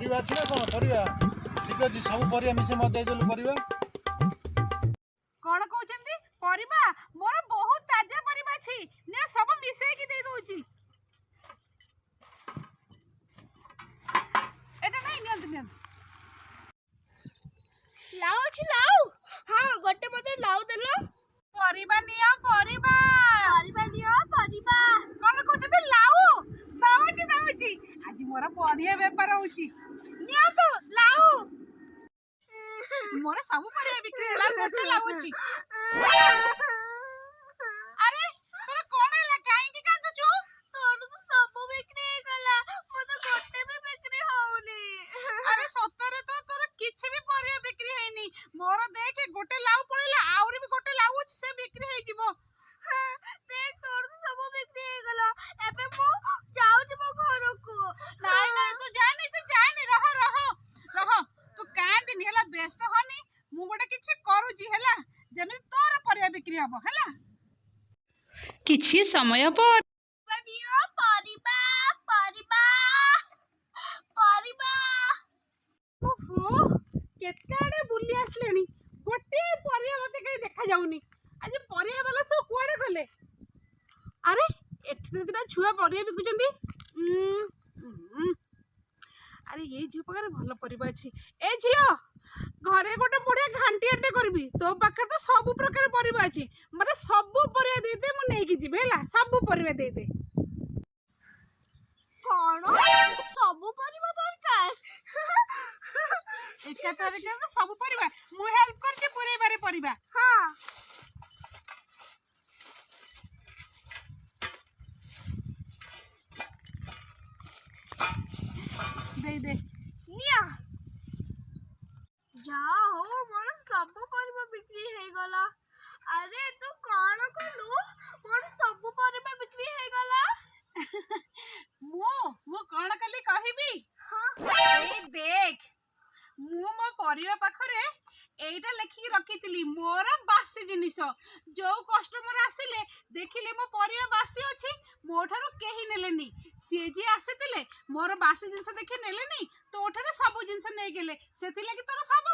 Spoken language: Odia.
ପରିବା ଅଛି ନା କଣ? ପରିବା ଠିକ ଅଛି, ସବୁ ପରିବା ମିଶେଇ ମତେ ଦେଇଦେଲୁ ପରିବା। କଣ କହୁଛନ୍ତି? ପରିବା ମୋର ବହୁତ ତାଜା ପରିବା ଅଛି, ନିଅ ସବୁ ମିଶେଇକି ଦେଇ ଦଉଛି। ଏଟା ନାଇଁ, ନିଅନ୍ତୁ ନିଅନ୍ତୁ। ଲାଉ ଅଛି? ଲାଉ? ହଁ, ଗୋଟେ ମତେ ଲାଉ ଦେଲ। ପରିବା ନିଅ, ପରିବା। ପରିବା ନିଅ, ପରିବା। କଣ କହୁଛନ୍ତି? ଲାଉ ଦଉଛି ଦଉଛି, ଆଜି ମୋର ବଢିଆ ବେପାର ହଉଛି। ନିଅନ୍ତୁ ଲାଉ। ମୋର ସବୁ ପରିବା ବିକ୍ରି ହେଲା, ଗୋଟେ ଲାଉ ଅଛି। ଆରେ ତୋର କଣ ହେଲା? କାହିଁକି କାନ୍ଦୁଛୁ? ତୋର ତ ସବୁ ବିକ୍ରି ହେଇଗଲା, ମତେ ଗୋଟେ ବି ବିକ୍ରି ହଉନି। ଆରେ ସତରେ ତ ତୋର କିଛି ବି ପରିବା ବିକ୍ରି ହେଇନି। ମୋର ଦେଖେ ଗୋଟେ ଲାଉ ପଳେଇଲା, ଆହୁରି ବି ଗୋଟେ ଲାଉ ଅଛି, ସେ ବିକ୍ରି ହେଇଯିବ। ଦେਖ, ତୋର ତ ସବୁ ବିକ୍ରି ହେଇଗଲା। ଏବେ ମୁଁ ଯାଉଛି ମୋ ଘରକୁ। ନାଇଁ ନାଇଁ, ତୁ ଯାନି, ରହ ରହ ରହ, ତୁ କାନ୍ଦିନି ହେଲା, ବ୍ୟସ୍ତ ହନି। ମୁଁ ଗୋଟେ କିଛି କରୁଛି ହେଲା, ଯେମିତି ତୋର ପରିବା ବିକ୍ରି ହବ ହେଲା। କିଛି ସମୟ ପରେ ନିଅ, ପରିବା, ପରିବା, ପରିବା। ଓହୋ, କେତେ ଆଡେ ବୁଲି ଆସିଲେଣି, ଗୋଟେ ପରିବା ମତେ କାହିଁ ଦେଖାଯାଉନି। ଆଜି ପରିବା ବାଲା ସବୁ କୁଆଡେ ଗଲେ? ଆରେ ଏଠି ତ ଦିଟା ଛୁଆ ପରିବା ବିକୁଛନ୍ତି। ଆରେ ଏଇ ଝିଅ ପାଖରେ ଭଲ ପରିବା ଅଛି। ଏ ଝିଅ, ଘରେ ଗୋଟେ ବଢିଆ ଘାଣ୍ଟିଆଟେ କରିବି, ତୋ ପାଖରେ ତ ସବୁ ପ୍ରକାର ପରିବା ଅଛି, ମତେ ସବୁ ପରିବା ଦେଇଦେ, ମୁଁ ନେଇକି ଯିବି ହେଲା। ସବୁ ପରିବା ଦେଇଦେ। କଣ? ସବୁ ପରିବା ଦରକାର? ଏକା ତରକାରୀ ସବୁ ପରିବା, ମୁଁ ହେଲ୍ପ କରୁଛି ପୁରେଇବାରେ ପରିବା। ହଁ। ଦେଇଦେ। ନିଅ। ଯାହା ହଉ, ମୋର ସବୁ ପରିବା ବିକ୍ରି ହେଇଗଲା। ଆରେ ତୁ କଣ କଲୁ? ମୋର ସବୁ ପରିବା ବିକ୍ରି ହେଇଗଲା। ମୁଁ କଣ କଲି କହିବି? ହଁ। ଏଇ ଦେଖ, ମୁଁ ମୋ ପରିବା ପାଖରେ ଏଇଟା ଲେଖିକି ରଖିଥିଲି, ମୋର ବାସି ଜିନିଷ। ଯୋଉ କଷ୍ଟମର ଆସିଲେ ଦେଖିଲେ ମୋ ପରିବା ବାସି ଅଛି, ମୋ ଠାରୁ କେହି ନେଲେନି। ସିଏ ଯିଏ ଆସିଥିଲେ ମୋର ବାସି ଜିନିଷ ଦେଖି ନେଲେନି, ତୋ ଠାରୁ ସବୁ ଜିନିଷ ନେଇଗଲେ, ସେଥିଲାଗି ତୋର ସବୁ